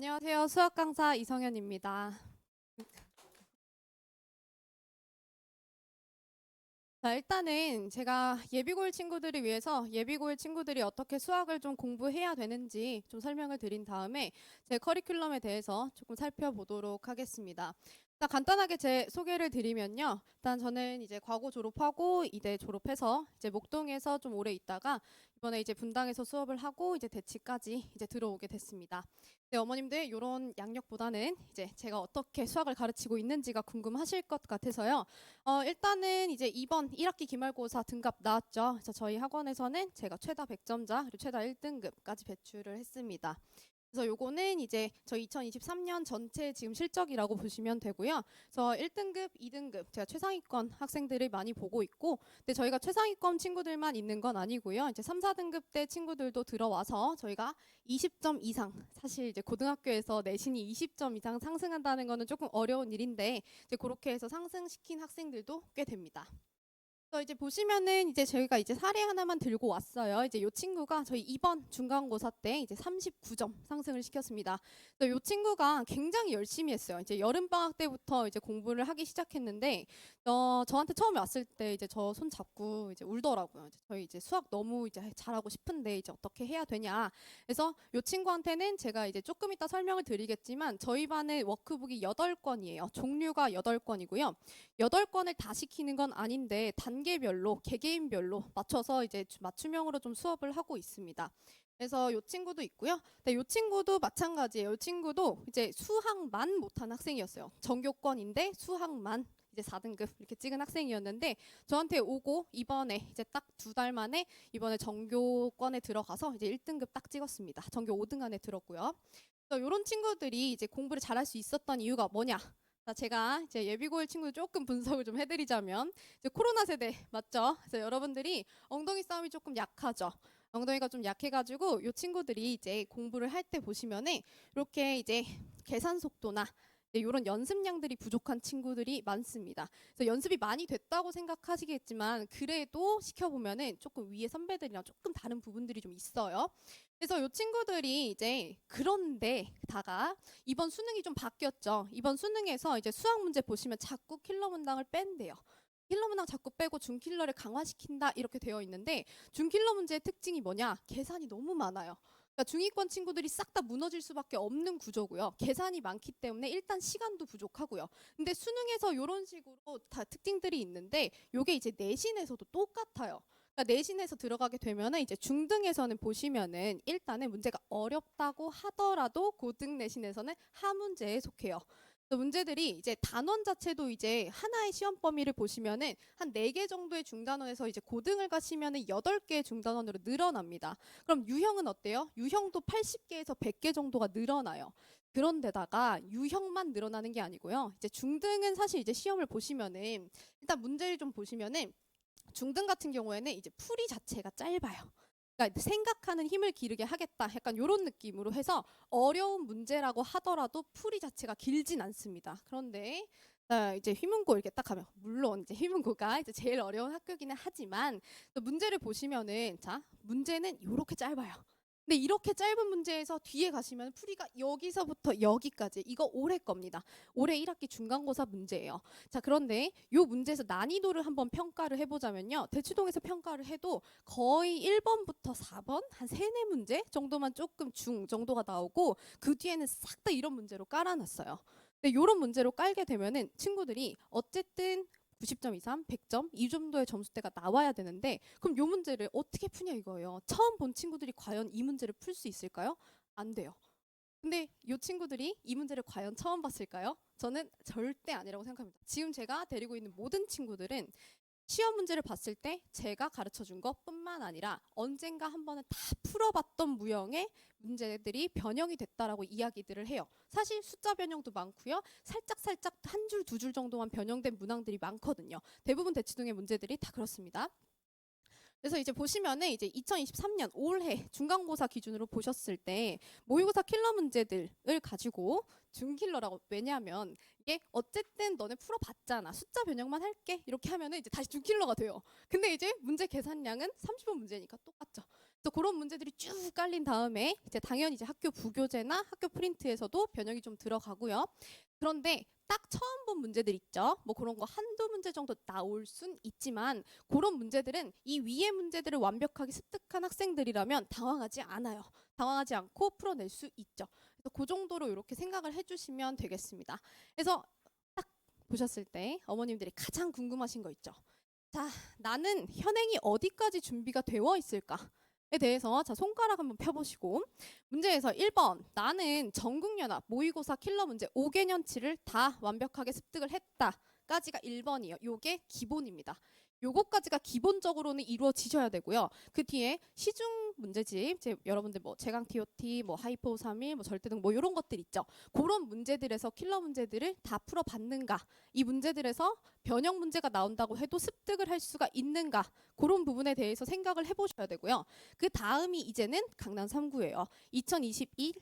안녕하세요. 수학 강사 이성현입니다. 자, 일단은 제가 예비고일 친구들을 위해서 예비고일 친구들이 어떻게 수학을 좀 공부해야 되는지 좀 설명을 드린 다음에 제 커리큘럼에 대해서 조금 살펴보도록 하겠습니다. 자, 간단하게 제 소개를 드리면요. 일단 저는 이제 과고 졸업하고 이대 졸업해서 이제 목동에서 좀 오래 있다가 이번에 이제 분당에서 수업을 하고 이제 대치까지 이제 들어오게 됐습니다. 네, 어머님들 이런 양력보다는 이제 제가 어떻게 수학을 가르치고 있는지가 궁금하실 것 같아서요. 일단은 이제 이번 1학기 기말고사 등급 나왔죠. 그래서 저희 학원에서는 제가 최다 100점자 그리고 최다 1등급까지 배출을 했습니다. 그래서 요거는 이제 저 2023년 전체 지금 실적이라고 보시면 되고요. 그래서 1등급, 2등급 제가 최상위권 학생들을 많이 보고 있고, 근데 저희가 최상위권 친구들만 있는 건 아니고요. 이제 3, 4등급 때 친구들도 들어와서 저희가 20점 이상, 사실 이제 고등학교에서 내신이 20점 이상 상승한다는 거는 조금 어려운 일인데 이제 그렇게 해서 상승시킨 학생들도 꽤 됩니다. 그래서 이제 보시면은 이제 저희가 이제 사례 하나만 들고 왔어요. 이제 요 친구가 저희 이번 중간고사 때 이제 39점 상승을 시켰습니다. 그래서 요 친구가 굉장히 열심히 했어요. 이제 여름 방학 때부터 이제 공부를 하기 시작했는데 저한테 처음에 왔을 때 이제 저 손 잡고 이제 울더라고요. 이제 저희 이제 수학 너무 이제 잘하고 싶은데 이제 어떻게 해야 되냐. 그래서 요 친구한테는 제가 이제 조금 이따 설명을 드리겠지만 저희 반에 워크북이 8권이에요. 종류가 8권이고요. 8권을 다 시키는 건 아닌데 단계별로 개개인별로 맞춰서 이제 맞춤형으로 좀 수업을 하고 있습니다. 그래서 이 친구도 있고요. 네, 이 친구도 마찬가지예요. 이 친구도 이제 수학만 못한 학생이었어요. 전교권인데 수학만 이제 4등급 이렇게 찍은 학생이었는데 저한테 오고 이번에 이제 딱 2달 만에 이번에 전교권에 들어가서 이제 1등급 딱 찍었습니다. 전교 5등 안에 들었고요. 그래서 이런 친구들이 이제 공부를 잘할 수 있었던 이유가 뭐냐? 자, 제가 이제 예비고일 친구들 조금 분석을 좀 해드리자면 이제 코로나 세대 맞죠? 그래서 여러분들이 엉덩이 싸움이 조금 약하죠. 엉덩이가 좀 약해가지고 이 친구들이 이제 공부를 할 때 보시면은 이렇게 이제 계산 속도나 이런 연습량들이 부족한 친구들이 많습니다. 그래서 연습이 많이 됐다고 생각하시겠지만 그래도 시켜보면은 조금 위에 선배들이랑 조금 다른 부분들이 좀 있어요. 그래서 이 친구들이 이제 그런데다가 이번 수능이 좀 바뀌었죠. 이번 수능에서 이제 수학 문제 보시면 자꾸 킬러 문항을 뺀대요. 킬러 문항 자꾸 빼고 준킬러를 강화시킨다 이렇게 되어 있는데 준킬러 문제의 특징이 뭐냐? 계산이 너무 많아요. 그러니까 중위권 친구들이 싹 다 무너질 수밖에 없는 구조고요. 계산이 많기 때문에 일단 시간도 부족하고요. 근데 수능에서 이런 식으로 다 특징들이 있는데 이게 이제 내신에서도 똑같아요. 그러니까 내신에서 들어가게 되면은 이제 중등에서는 보시면은 일단은 문제가 어렵다고 하더라도 고등 내신에서는 하문제에 속해요. 문제들이 이제 단원 자체도 이제 하나의 시험 범위를 보시면은 한 4개 정도의 중단원에서 이제 고등을 가시면은 8개의 중단원으로 늘어납니다. 그럼 유형은 어때요? 유형도 80개에서 100개 정도가 늘어나요. 그런데다가 유형만 늘어나는 게 아니고요. 이제 중등은 사실 이제 시험을 보시면은 일단 문제를 좀 보시면은 중등 같은 경우에는 이제 풀이 자체가 짧아요. 그러니까 생각하는 힘을 기르게 하겠다. 약간 이런 느낌으로 해서 어려운 문제라고 하더라도 풀이 자체가 길진 않습니다. 그런데 이제 휘문고 이렇게 딱 하면 물론 이제 휘문고가 이제 제일 어려운 학교기는 하지만 또 문제를 보시면은 자 문제는 이렇게 짧아요. 근데 이렇게 짧은 문제에서 뒤에 가시면 풀이가 여기서부터 여기까지 이거 올해 겁니다. 올해 1학기 중간고사 문제예요. 자, 그런데 이 문제에서 난이도를 한번 평가를 해보자면요. 대치동에서 평가를 해도 거의 1번부터 4번 한 3, 4문제 정도만 조금 중 정도가 나오고 그 뒤에는 싹 다 이런 문제로 깔아놨어요. 근데 이런 문제로 깔게 되면은 친구들이 어쨌든 90점 이상, 100점 이 정도의 점수대가 나와야 되는데 그럼 이 문제를 어떻게 푸냐 이거예요. 처음 본 친구들이 과연 이 문제를 풀 수 있을까요? 안 돼요. 근데 이 친구들이 이 문제를 과연 처음 봤을까요? 저는 절대 아니라고 생각합니다. 지금 제가 데리고 있는 모든 친구들은 시험 문제를 봤을 때 제가 가르쳐 준 것뿐만 아니라 언젠가 한 번은 다 풀어봤던 무형의 문제들이 변형이 됐다라고 이야기들을 해요. 사실 숫자 변형도 많고요. 살짝 한 줄, 2줄 정도만 변형된 문항들이 많거든요. 대부분 대치동의 문제들이 다 그렇습니다. 그래서 이제 보시면은 이제 2023년 올해 중간고사 기준으로 보셨을 때 모의고사 킬러 문제들을 가지고 중킬러라고 왜냐하면 이게 어쨌든 너네 풀어봤잖아 숫자 변형만 할게 이렇게 하면은 이제 다시 중킬러가 돼요. 근데 이제 문제 계산량은 30번 문제니까 똑같죠. 그래서 그런 문제들이 쭉 깔린 다음에 이제 당연히 이제 학교 부교재나 학교 프린트에서도 변형이 좀 들어가고요. 그런데 딱 처음 본 문제들 있죠. 뭐 그런 거 한두 문제 정도 나올 순 있지만 그런 문제들은 이 위의 문제들을 완벽하게 습득한 학생들이라면 당황하지 않아요. 당황하지 않고 풀어낼 수 있죠. 그래서 그 정도로 이렇게 생각을 해주시면 되겠습니다. 그래서 딱 보셨을 때 어머님들이 가장 궁금하신 거 있죠. 자, 나는 현행이 어디까지 준비가 되어 있을까? 에 대해서 자 손가락 한번 펴보시고 문제에서 1번 나는 전국연합 모의고사 킬러 문제 5개년치를 다 완벽하게 습득을 했다 까지가 1번이에요. 요게 기본입니다. 요거까지가 기본적으로는 이루어지셔야 되고요. 그 뒤에 시중 문제집 이제 여러분들 뭐 제강 TOT 뭐 하이퍼 3일 뭐 절대등 뭐 이런 것들 있죠. 그런 문제들에서 킬러 문제들을 다 풀어봤는가, 이 문제들에서 변형 문제가 나온다고 해도 습득을 할 수가 있는가, 그런 부분에 대해서 생각을 해보셔야 되고요. 그 다음이 이제는 강남 3구예요. 2021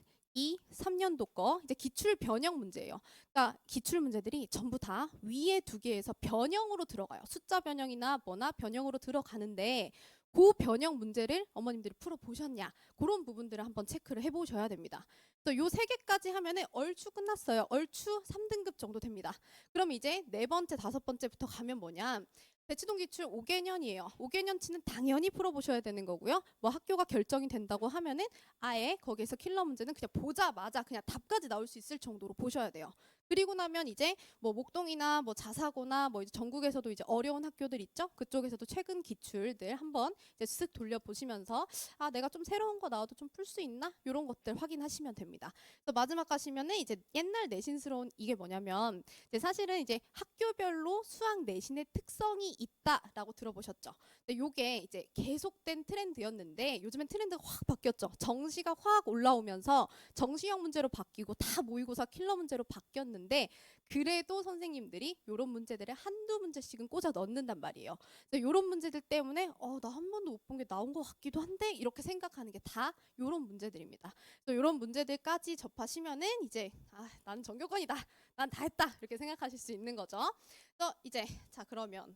3년도 거 이제 기출 변형 문제예요. 그러니까 기출 문제들이 전부 다 위에 두 개에서 변형으로 들어가요. 숫자 변형이나 뭐나 변형으로 들어가는데 그 변형 문제를 어머님들이 풀어 보셨냐, 그런 부분들을 한번 체크를 해보셔야 됩니다. 그래서 요 세 개까지 하면은 얼추 끝났어요. 얼추 3등급 정도 됩니다. 그럼 이제 네 번째, 다섯 번째부터 가면 뭐냐? 대치동 기출 5개년이에요. 5개년치는 당연히 풀어보셔야 되는 거고요. 뭐 학교가 결정이 된다고 하면은 아예 거기에서 킬러 문제는 그냥 보자마자 그냥 답까지 나올 수 있을 정도로 보셔야 돼요. 그리고 나면 이제 뭐 목동이나 뭐 자사고나 뭐 이제 전국에서도 이제 어려운 학교들 있죠. 그쪽에서도 최근 기출들 한번 이제 쓱 돌려보시면서 아 내가 좀 새로운 거 나와도 좀 풀 수 있나? 이런 것들 확인하시면 됩니다. 그래서 마지막 가시면은 이제 옛날 내신스러운 이게 뭐냐면 이제 사실은 이제 학교별로 수학 내신의 특성이 있다라고 들어보셨죠. 근데 요게 이제 계속된 트렌드였는데 요즘엔 트렌드가 확 바뀌었죠. 정시가 확 올라오면서 정시형 문제로 바뀌고 다 모의고사 킬러 문제로 바뀌었는데 그래도 선생님들이 요런 문제들을 한두 문제씩은 꽂아 넣는단 말이에요. 그래서 요런 문제들 때문에 나 한 번도 못 본 게 나온 것 같기도 한데 이렇게 생각하는 게 다 요런 문제들입니다. 그래서 요런 문제들까지 접하시면은 이제 나는 전교권이다. 난 다 했다. 이렇게 생각하실 수 있는 거죠. 그래서 이제 자 그러면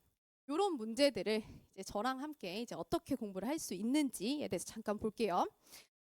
요런 문제들을 이제 저랑 함께 이제 어떻게 공부를 할 수 있는지에 대해서 잠깐 볼게요.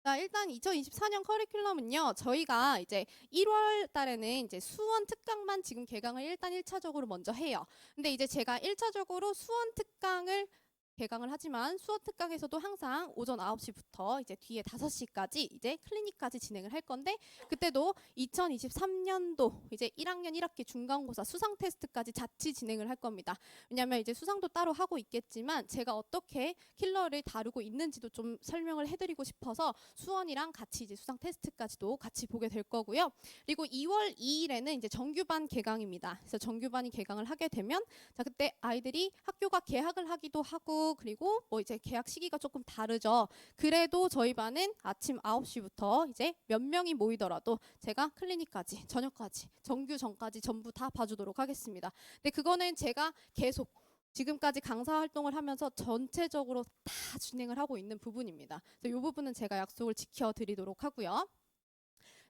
자, 일단 2024년 커리큘럼은요. 저희가 이제 1월 달에는 이제 수원 특강만 지금 개강을 일단 1차적으로 먼저 해요. 근데 이제 제가 1차적으로 수원 특강을 개강을 하지만 수원 특강에서도 항상 오전 9시부터 이제 뒤에 5시까지 이제 클리닉까지 진행을 할 건데 그때도 2023년도 이제 1학년 1학기 중간고사 수상 테스트까지 자치 진행을 할 겁니다. 왜냐하면 이제 수상도 따로 하고 있겠지만 제가 어떻게 킬러를 다루고 있는지도 좀 설명을 해드리고 싶어서 수원이랑 같이 이제 수상 테스트까지도 같이 보게 될 거고요. 그리고 2월 2일에는 이제 정규반 개강입니다. 그래서 정규반이 개강을 하게 되면 자 그때 아이들이 학교가 개학을 하기도 하고 그리고 뭐 이제 개학 시기가 조금 다르죠. 그래도 저희 반은 아침 9시부터 이제 몇 명이 모이더라도 제가 클리닉까지 저녁까지 정규 전까지 전부 다 봐주도록 하겠습니다. 근데 그거는 제가 계속 지금까지 강사 활동을 하면서 전체적으로 다 진행을 하고 있는 부분입니다. 그래서 이 부분은 제가 약속을 지켜드리도록 하고요.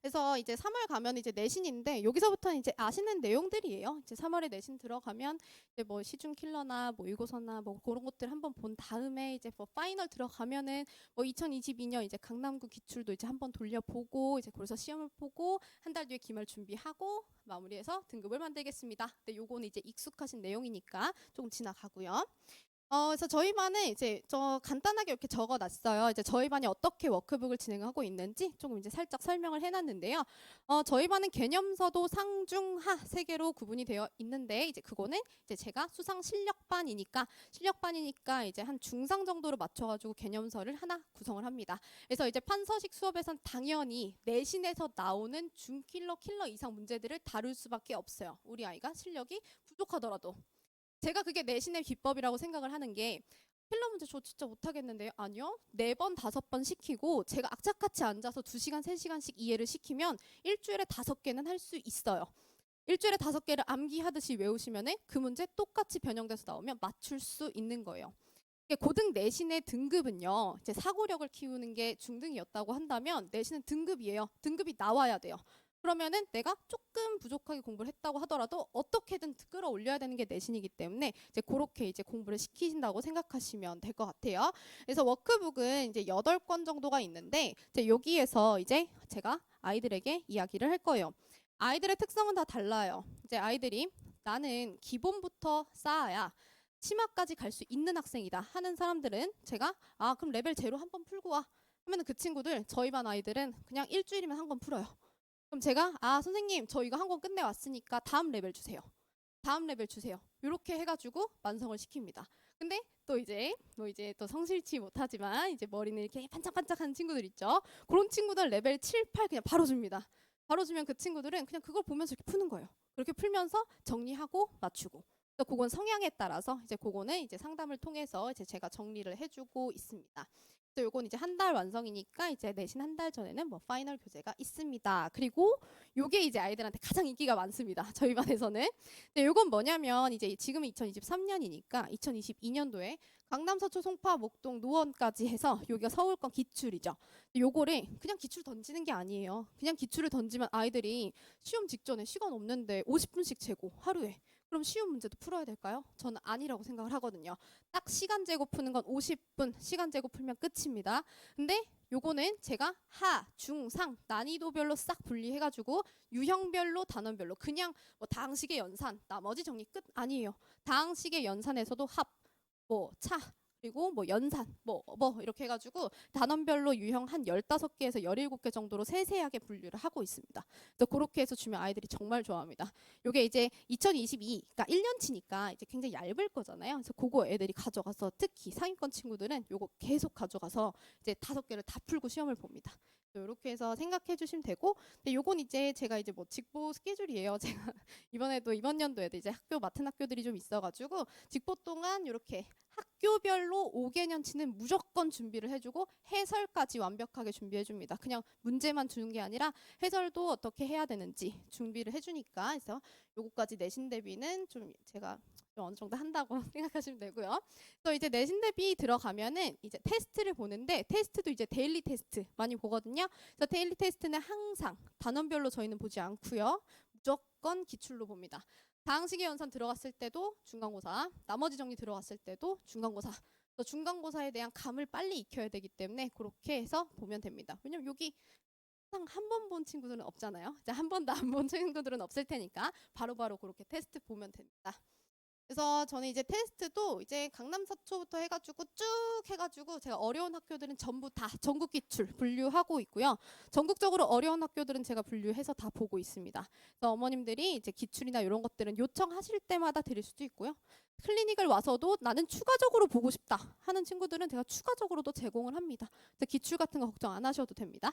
그래서 이제 3월 가면 이제 내신인데 여기서부터는 이제 아시는 내용들이에요. 이제 3월에 내신 들어가면 이제 뭐 시중 킬러나 모의고사나 뭐 그런 것들 한번 본 다음에 이제 뭐 파이널 들어가면은 뭐 2022년 이제 강남구 기출도 이제 한번 돌려보고 이제 그래서 시험을 보고 한 달 뒤에 기말 준비하고 마무리해서 등급을 만들겠습니다. 근데 요거는 이제 익숙하신 내용이니까 조금 지나가고요. 그래서 저희 반은 이제 저 간단하게 이렇게 적어놨어요. 이제 저희 반이 어떻게 워크북을 진행하고 있는지 조금 이제 살짝 설명을 해놨는데요. 저희 반은 개념서도 상중하 세 개로 구분이 되어 있는데 이제 그거는 이제 제가 수상 실력반이니까 이제 한 중상 정도로 맞춰가지고 개념서를 하나 구성을 합니다. 그래서 이제 판서식 수업에선 당연히 내신에서 나오는 중킬러 킬러 이상 문제들을 다룰 수밖에 없어요. 우리 아이가 실력이 부족하더라도. 제가 그게 내신의 기법이라고 생각을 하는 게 킬러 문제 저 진짜 못하겠는데요? 아니요. 4번, 5번 시키고 제가 악착같이 앉아서 2시간, 3시간씩 이해를 시키면 일주일에 5개는 할 수 있어요. 일주일에 5개를 암기하듯이 외우시면 그 문제 똑같이 변형돼서 나오면 맞출 수 있는 거예요. 고등 내신의 등급은요. 이제 사고력을 키우는 게 중등이었다고 한다면 내신은 등급이에요. 등급이 나와야 돼요. 그러면은 내가 조금 부족하게 공부를 했다고 하더라도 어떻게든 끌어올려야 되는 게 내신이기 때문에 이제 그렇게 이제 공부를 시키신다고 생각하시면 될 것 같아요. 그래서 워크북은 이제 8권 정도가 있는데 이제 여기에서 이제 제가 아이들에게 이야기를 할 거예요. 아이들의 특성은 다 달라요. 이제 아이들이 나는 기본부터 쌓아야 치마까지 갈 수 있는 학생이다 하는 사람들은 제가 그럼 레벨 제로 한 번 풀고 와 하면 그 친구들 저희 반 아이들은 그냥 일주일이면 한 권 풀어요. 그럼 제가 선생님 저 이거 한 권 끝내 왔으니까 다음 레벨 주세요. 다음 레벨 주세요. 이렇게 해가지고 완성을 시킵니다. 근데 또 이제 또 성실치 못하지만 이제 머리는 이렇게 반짝반짝하는 친구들 있죠. 그런 친구들 레벨 7, 8 그냥 바로 줍니다. 바로 주면 그 친구들은 그냥 그걸 보면서 이렇게 푸는 거예요. 그렇게 풀면서 정리하고 맞추고. 또 그건 성향에 따라서 이제 그거는 이제 상담을 통해서 이제 제가 정리를 해주고 있습니다. 또 요건 이제 한 달 완성이니까 이제 내신 한 달 전에는 뭐 파이널 교재가 있습니다. 그리고 요게 이제 아이들한테 가장 인기가 많습니다. 저희 반에서는. 근데 요건 뭐냐면 이제 지금은 2023년이니까 2022년도에 강남, 서초, 송파, 목동, 노원까지 해서 여기가 서울권 기출이죠. 요거를 그냥 기출 던지는 게 아니에요. 그냥 기출을 던지면 아이들이 시험 직전에 시간 없는데 50분씩 재고 하루에. 그럼 쉬운 문제도 풀어야 될까요? 저는 아니라고 생각을 하거든요. 딱 시간 재고 푸는 건 50분 시간 재고 풀면 끝입니다. 근데 요거는 제가 하, 중, 상 난이도별로 싹 분리해가지고 유형별로 단원별로 그냥 뭐 다항식의 연산 나머지 정리 끝 아니에요. 다항식의 연산에서도 합, 뭐 차, 그리고 뭐 연산, 뭐 이렇게 해가지고 단원별로 유형 한 15개에서 17개 정도로 세세하게 분류를 하고 있습니다. 그래서 그렇게 해서 주면 아이들이 정말 좋아합니다. 요게 이제 2022, 그러니까 1년치니까 이제 굉장히 얇을 거잖아요. 그래서 그거 애들이 가져가서 특히 상위권 친구들은 요거 계속 가져가서 이제 5개를 다 풀고 시험을 봅니다. 이렇게 해서 생각해 주시면 되고, 근데 요건 이제 제가 이제 뭐 직보 스케줄이에요. 제가 이번에도 이번 연도에도 이제 학교 맡은 학교들이 좀 있어가지고 직보 동안 이렇게 학교별로 5개년치는 무조건 준비를 해주고 해설까지 완벽하게 준비해줍니다. 그냥 문제만 주는 게 아니라 해설도 어떻게 해야 되는지 준비를 해주니까 그래서 요거까지 내신 대비는 좀 제가 좀 어느 정도 한다고 생각하시면 되고요. 또 이제 내신 대비 들어가면은 이제 테스트를 보는데 테스트도 이제 데일리 테스트 많이 보거든요. 그래서 데일리 테스트는 항상 단원별로 저희는 보지 않고요. 무조건 기출로 봅니다. 다항식의 연산 들어갔을 때도 중간고사, 나머지 정리 들어갔을 때도 중간고사. 또 중간고사에 대한 감을 빨리 익혀야 되기 때문에 그렇게 해서 보면 됩니다. 왜냐면 여기 항상 한 번 본 친구들은 없잖아요. 이제 한 번도 안 본 친구들은 없을 테니까 바로바로 그렇게 테스트 보면 됩니다. 그래서 저는 이제 테스트도 이제 강남 서초부터 해가지고 쭉 해가지고 제가 어려운 학교들은 전부 다 전국 기출 분류하고 있고요. 전국적으로 어려운 학교들은 제가 분류해서 다 보고 있습니다. 그래서 어머님들이 이제 기출이나 이런 것들은 요청하실 때마다 드릴 수도 있고요. 클리닉을 와서도 나는 추가적으로 보고 싶다 하는 친구들은 제가 추가적으로도 제공을 합니다. 그래서 기출 같은 거 걱정 안 하셔도 됩니다.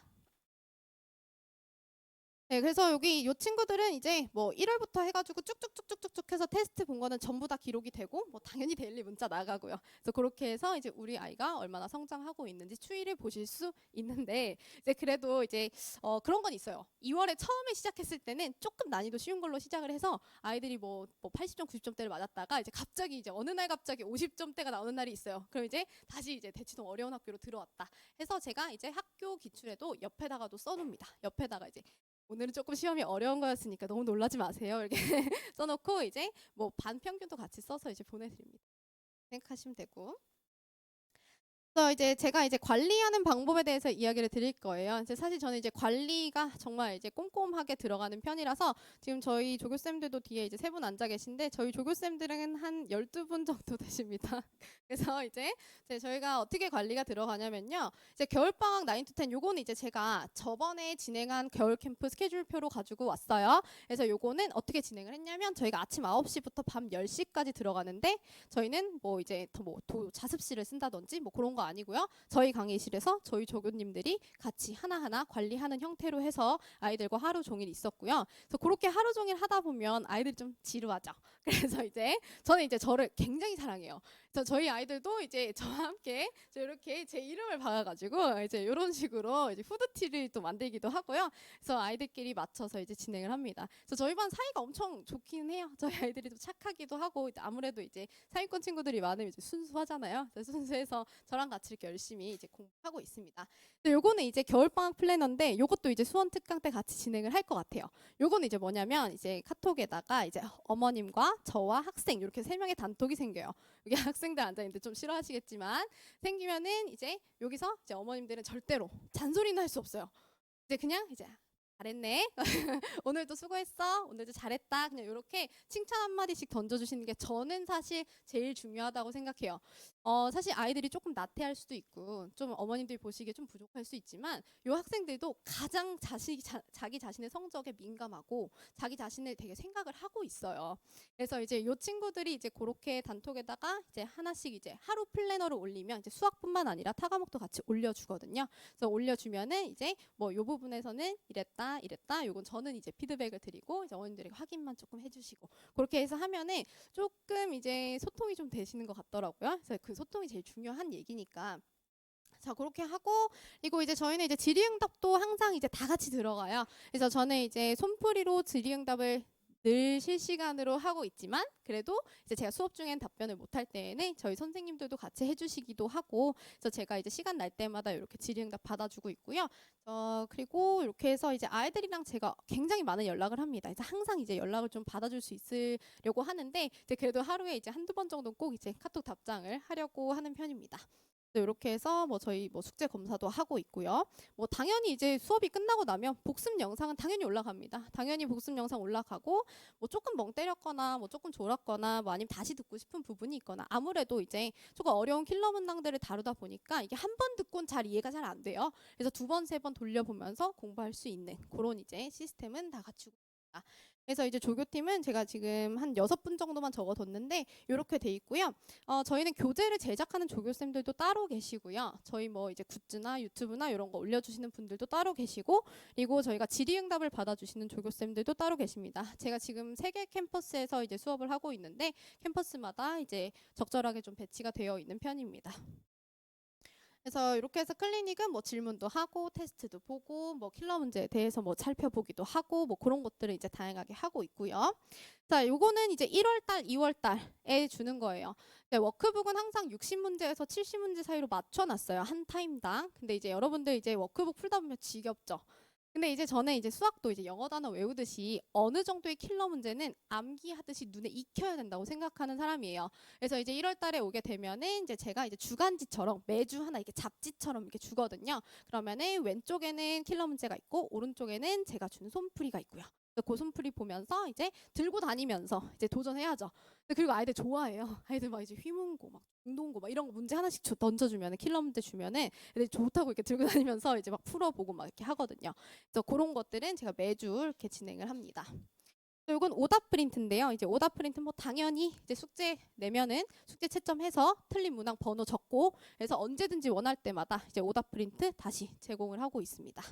네, 그래서 여기 요 친구들은 이제 뭐 1월부터 해가지고 쭉쭉쭉쭉쭉 해서 테스트 본 거는 전부 다 기록이 되고 뭐 당연히 데일리 문자 나가고요. 그래서 그렇게 해서 이제 우리 아이가 얼마나 성장하고 있는지 추이를 보실 수 있는데 이제 그래도 이제 그런 건 있어요. 2월에 처음에 시작했을 때는 조금 난이도 쉬운 걸로 시작을 해서 아이들이 뭐 80점, 90점대를 맞았다가 이제 갑자기 이제 어느 날 갑자기 50점대가 나오는 날이 있어요. 그럼 이제 다시 이제 대치동 어려운 학교로 들어왔다 해서 제가 이제 학교 기출에도 옆에다가도 써놓습니다. 옆에다가 이제 오늘은 조금 시험이 어려운 거였으니까 너무 놀라지 마세요. 이렇게 써놓고 이제 뭐 반평균도 같이 써서 이제 보내드립니다. 생각하시면 되고. 그래서 이제 제가 이제 관리하는 방법에 대해서 이야기를 드릴 거예요. 이제 사실 저는 이제 관리가 정말 이제 꼼꼼하게 들어가는 편이라서 지금 저희 조교쌤들도 뒤에 이제 3분 앉아 계신데 저희 조교쌤들은 한 12분 정도 되십니다. 그래서 이제 저희가 어떻게 관리가 들어가냐면요. 이제 겨울방학 9 to 10 요거는 이제 제가 저번에 진행한 겨울 캠프 스케줄표로 가지고 왔어요. 그래서 요거는 어떻게 진행을 했냐면 저희가 아침 9시부터 밤 10시까지 들어가는데 저희는 뭐 이제 자습실을 쓴다든지 뭐 그런 거 아니고요. 저희 강의실에서 저희 조교님들이 같이 하나하나 관리하는 형태로 해서 아이들과 하루 종일 있었고요. 그래서 그렇게 하루 종일 하다 보면 아이들이 좀 지루하죠. 그래서 이제 저는 이제 저를 굉장히 사랑해요. 그래서 저희 아이들도 이제 저와 함께 이렇게 제 이름을 박아가지고 이제 이런 식으로 이제 후드티를 또 만들기도 하고요. 그래서 아이들끼리 맞춰서 이제 진행을 합니다. 그래서 저희 반 사이가 엄청 좋긴 해요. 저희 아이들이 좀 착하기도 하고 아무래도 이제 상위권 친구들이 많으면 이제 순수하잖아요. 순수해서 저랑 같이 이렇게 열심히 이제 공부하고 있습니다. 근데 요거는 이제 겨울방학 플래너인데 요것도 이제 수원 특강 때 같이 진행을 할 것 같아요. 요거는 이제 뭐냐면 이제 카톡에다가 이제 어머님과 저와 학생 이렇게 세 명의 단톡이 생겨요. 여기 학생들 앉아있는데 좀 싫어하시겠지만 생기면은 이제 여기서 이제 어머님들은 절대로 잔소리는 할 수 없어요. 이제 그냥 이제 잘했네. 오늘도 수고했어. 오늘도 잘했다. 그냥 이렇게 칭찬 한마디씩 던져주시는 게 저는 사실 제일 중요하다고 생각해요. 사실 아이들이 조금 나태할 수도 있고 좀 어머님들이 보시기에 좀 부족할 수 있지만 이 학생들도 가장 자기 자신의 성적에 민감하고 자기 자신을 되게 생각을 하고 있어요. 그래서 이제 이 친구들이 이제 그렇게 단톡에다가 이제 하나씩 이제 하루 플래너를 올리면 이제 수학뿐만 아니라 타 과목도 같이 올려주거든요. 그래서 올려주면은 이제 뭐 이 부분에서는 이랬다. 요건 저는 이제 피드백을 드리고 이제 어머님들에게 확인만 조금 해주시고 그렇게 해서 하면은 조금 이제 소통이 좀 되시는 것 같더라고요. 그래서 그 소통이 제일 중요한 얘기니까. 자, 그렇게 하고, 그리고 이제 저희는 이제 질의응답도 항상 이제 다 같이 들어가요. 그래서 저는 이제 손풀이로 질의응답을 늘 실시간으로 하고 있지만 그래도 이제 제가 수업 중엔 답변을 못할 때에는 저희 선생님들도 같이 해주시기도 하고 그래서 제가 이제 시간 날 때마다 이렇게 질의응답 받아주고 있고요. 그리고 이렇게 해서 이제 아이들이랑 제가 굉장히 많은 연락을 합니다. 그래서 항상 이제 연락을 좀 받아줄 수 있으려고 하는데 이제 그래도 하루에 이제 한두 번 정도 꼭 이제 카톡 답장을 하려고 하는 편입니다. 이렇게 해서 뭐 저희 뭐 숙제 검사도 하고 있고요. 뭐 당연히 이제 수업이 끝나고 나면 복습 영상은 당연히 올라갑니다. 당연히 복습 영상 올라가고 뭐 조금 멍 때렸거나 뭐 조금 졸았거나 뭐 아니면 다시 듣고 싶은 부분이 있거나 아무래도 이제 조금 어려운 킬러 문항들을 다루다 보니까 이게 한 번 듣고는 잘 이해가 잘 안 돼요. 그래서 두 번, 세 번 돌려보면서 공부할 수 있는 그런 이제 시스템은 다 갖추고 있습니다. 그래서 이제 조교팀은 제가 지금 한 6분 정도만 적어뒀는데 이렇게 돼 있고요. 저희는 교재를 제작하는 조교쌤들도 따로 계시고요. 저희 뭐 이제 굿즈나 유튜브나 이런 거 올려주시는 분들도 따로 계시고 그리고 저희가 질의응답을 받아주시는 조교쌤들도 따로 계십니다. 제가 지금 3개 캠퍼스에서 이제 수업을 하고 있는데 캠퍼스마다 이제 적절하게 좀 배치가 되어 있는 편입니다. 그래서 이렇게 해서 클리닉은 뭐 질문도 하고 테스트도 보고 뭐 킬러 문제에 대해서 뭐 살펴보기도 하고 뭐 그런 것들을 이제 다양하게 하고 있고요. 자, 요거는 이제 1월달, 2월달에 주는 거예요. 네, 워크북은 항상 60문제에서 70문제 사이로 맞춰놨어요. 한 타임당. 근데 이제 여러분들 이제 워크북 풀다 보면 지겹죠. 근데 이제 저는 이제 수학도 이제 영어 단어 외우듯이 어느 정도의 킬러 문제는 암기하듯이 눈에 익혀야 된다고 생각하는 사람이에요. 그래서 이제 1월 달에 오게 되면은 이제 제가 이제 주간지처럼 매주 하나 이렇게 잡지처럼 이렇게 주거든요. 그러면은 왼쪽에는 킬러 문제가 있고 오른쪽에는 제가 준 손풀이가 있고요. 그 손풀이 보면서 이제 들고 다니면서 이제 도전해야죠. 그리고 아이들 좋아해요. 아이들 막 이제 휘문고 막 중동고 막 이런 거 문제 하나씩 던져주면은 킬러 문제 주면은 애들이 좋다고 이렇게 들고 다니면서 이제 막 풀어보고 막 이렇게 하거든요. 그래서 그런 것들은 제가 매주 이렇게 진행을 합니다. 이건 오답 프린트인데요. 이제 오답 프린트 뭐 당연히 이제 숙제 내면은 숙제 채점해서 틀린 문항 번호 적고 그래서 언제든지 원할 때마다 이제 오답 프린트 다시 제공을 하고 있습니다.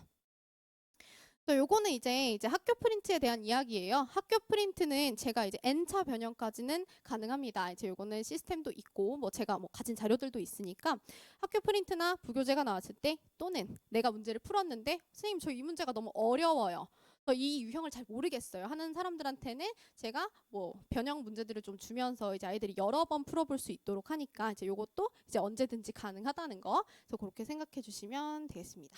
요거는 이제 학교 프린트에 대한 이야기예요. 학교 프린트는 제가 이제 N차 변형까지는 가능합니다. 이제 요거는 시스템도 있고 뭐 제가 뭐 가진 자료들도 있으니까 학교 프린트나 부교재가 나왔을 때 또는 내가 문제를 풀었는데 선생님 저 이 문제가 너무 어려워요. 이 유형을 잘 모르겠어요 하는 사람들한테는 제가 뭐 변형 문제들을 좀 주면서 이제 아이들이 여러 번 풀어볼 수 있도록 하니까 이제 요것도 이제 언제든지 가능하다는 거 그래서 그렇게 생각해 주시면 되겠습니다.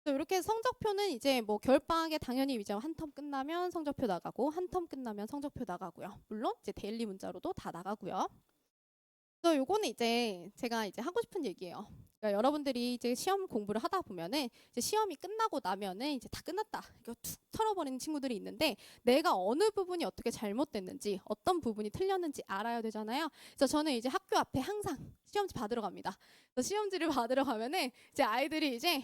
이렇게 성적표는 이제 뭐 겨울방학에 당연히 이제 한 텀 끝나면 성적표 나가고 한 텀 끝나면 성적표 나가고요. 물론 이제 데일리 문자로도 다 나가고요. 그래서 요거는 이제 제가 이제 하고 싶은 얘기예요. 그러니까 여러분들이 이제 시험 공부를 하다 보면은 이제 시험이 끝나고 나면은 이제 다 끝났다. 이거 툭 털어버리는 친구들이 있는데 내가 어느 부분이 어떻게 잘못됐는지 어떤 부분이 틀렸는지 알아야 되잖아요. 그래서 저는 이제 학교 앞에 항상 시험지 받으러 갑니다. 그래서 시험지를 받으러 가면은 이제 아이들이 이제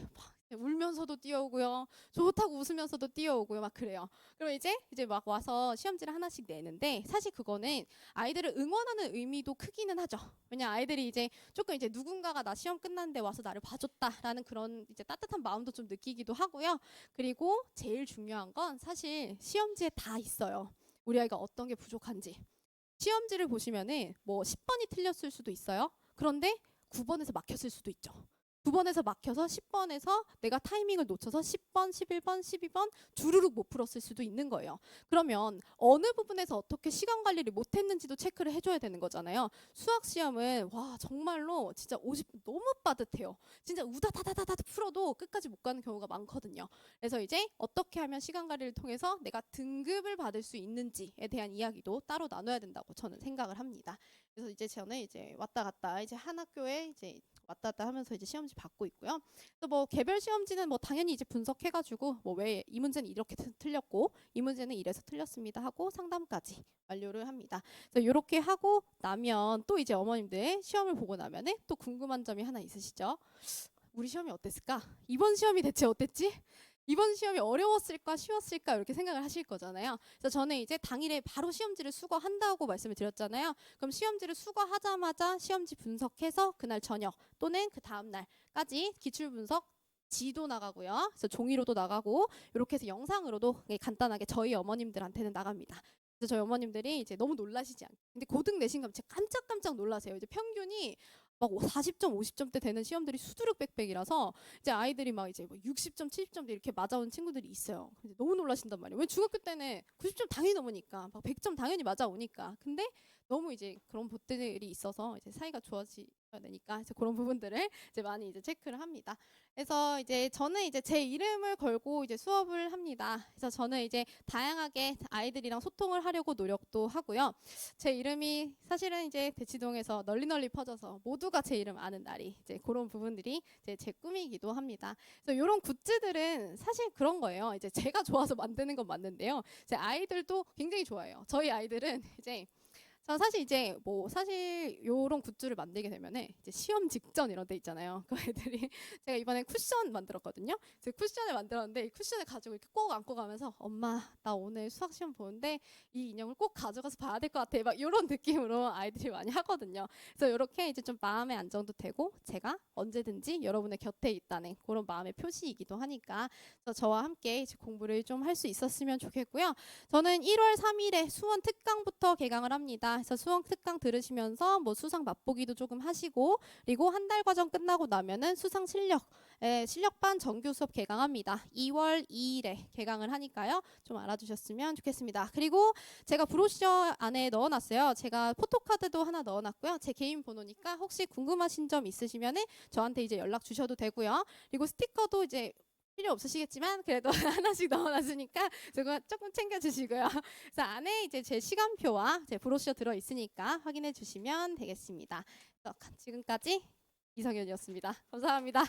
울면서도 뛰어오고요. 좋다고 웃으면서도 뛰어오고요. 막 그래요. 그럼 이제 막 와서 시험지를 하나씩 내는데 사실 그거는 아이들을 응원하는 의미도 크기는 하죠. 왜냐 아이들이 이제 조금 이제 누군가가 나 시험 끝났는데 와서 나를 봐줬다라는 그런 이제 따뜻한 마음도 좀 느끼기도 하고요. 그리고 제일 중요한 건 사실 시험지에 다 있어요. 우리 아이가 어떤 게 부족한지. 시험지를 보시면은 뭐 10번이 틀렸을 수도 있어요. 그런데 9번에서 막혔을 수도 있죠. 9번에서 막혀서 10번에서 내가 타이밍을 놓쳐서 10번, 11번, 12번 주르륵 못 풀었을 수도 있는 거예요. 그러면 어느 부분에서 어떻게 시간 관리를 못했는지도 체크를 해줘야 되는 거잖아요. 수학 시험은 와 정말로 진짜 50 너무 빠듯해요. 진짜 우다다다다다 풀어도 끝까지 못 가는 경우가 많거든요. 그래서 이제 어떻게 하면 시간 관리를 통해서 내가 등급을 받을 수 있는지에 대한 이야기도 따로 나눠야 된다고 저는 생각을 합니다. 그래서 이제 저는 이제 왔다 갔다 이제 한 학교에 이제 왔다 갔다 하면서 이제 시험지 받고 있고요. 또 뭐 개별 시험지는 뭐 당연히 이제 분석해가지고 뭐 왜 이 문제는 이렇게 틀렸고 이 문제는 이래서 틀렸습니다 하고 상담까지 완료를 합니다. 그래서 이렇게 하고 나면 또 이제 어머님들 시험을 보고 나면은 또 궁금한 점이 하나 있으시죠? 우리 시험이 어땠을까? 이번 시험이 대체 어땠지? 이번 시험이 어려웠을까 쉬웠을까 이렇게 생각을 하실 거잖아요. 그래서 저는 이제 당일에 바로 시험지를 수거한다고 말씀을 드렸잖아요. 그럼 시험지를 수거하자마자 시험지 분석해서 그날 저녁 또는 그 다음 날까지 기출 분석 지도 나가고요. 그래서 종이로도 나가고 이렇게 해서 영상으로도 간단하게 저희 어머님들한테는 나갑니다. 그래서 저희 어머님들이 이제 너무 놀라시지 않게. 근데 고등 내신감 진짜 깜짝깜짝 놀라세요. 이제 평균이 막 40점, 50점대 되는 시험들이 수두룩 빽빽이라서 이제 아이들이 막 이제 뭐 60점, 70점대 이렇게 맞아온 친구들이 있어요. 근데 너무 놀라신단 말이에요. 왜 중학교 때는 90점 당연히 넘으니까, 막 100점 당연히 맞아오니까. 근데 너무 이제 그런 것들이 있어서 이제 사이가 좋아져야 되니까 이제 그런 부분들을 이제 많이 이제 체크를 합니다. 그래서 이제 저는 이제 제 이름을 걸고 이제 수업을 합니다. 그래서 저는 이제 다양하게 아이들이랑 소통을 하려고 노력도 하고요. 제 이름이 사실은 이제 대치동에서 널리 퍼져서 모두가 제 이름 아는 날이 이제 그런 부분들이 이제 제 꿈이기도 합니다. 그래서 이런 굿즈들은 사실 그런 거예요. 이제 제가 좋아서 만드는 건 맞는데요. 제 아이들도 굉장히 좋아해요. 저희 아이들은 이제 저 사실 이제 뭐 사실 요런 굿즈를 만들게 되면은 이제 시험 직전 이런 데 있잖아요. 그 애들이 제가 이번에 쿠션 만들었거든요. 그래서 쿠션을 만들었는데 이 쿠션을 가지고 이렇게 꼭 안고 가면서 엄마 나 오늘 수학 시험 보는데 이 인형을 꼭 가져가서 봐야 될 것 같아. 막 이런 느낌으로 아이들이 많이 하거든요. 그래서 이렇게 이제 좀 마음의 안정도 되고 제가 언제든지 여러분의 곁에 있다는 그런 마음의 표시이기도 하니까 그래서 저와 함께 이제 공부를 좀 할 수 있었으면 좋겠고요. 저는 1월 3일에 수원 특강부터 개강을 합니다. 그래서 수원 특강 들으시면서 뭐 수상 맛보기도 조금 하시고 그리고 한 달 과정 끝나고 나면은 수상 실력반 정규 수업 개강합니다. 2월 2일에 개강을 하니까요. 좀 알아주셨으면 좋겠습니다. 그리고 제가 브로셔 안에 넣어놨어요. 제가 포토카드도 하나 넣어놨고요. 제 개인 번호니까 혹시 궁금하신 점 있으시면은 저한테 이제 연락 주셔도 되고요. 그리고 스티커도 이제 필요 없으시겠지만 그래도 하나씩 넣어놨으니까 저거 조금 챙겨주시고요. 그래서 안에 이제 제 시간표와 제 브로셔 들어 있으니까 확인해 주시면 되겠습니다. 지금까지 이성현이었습니다. 감사합니다.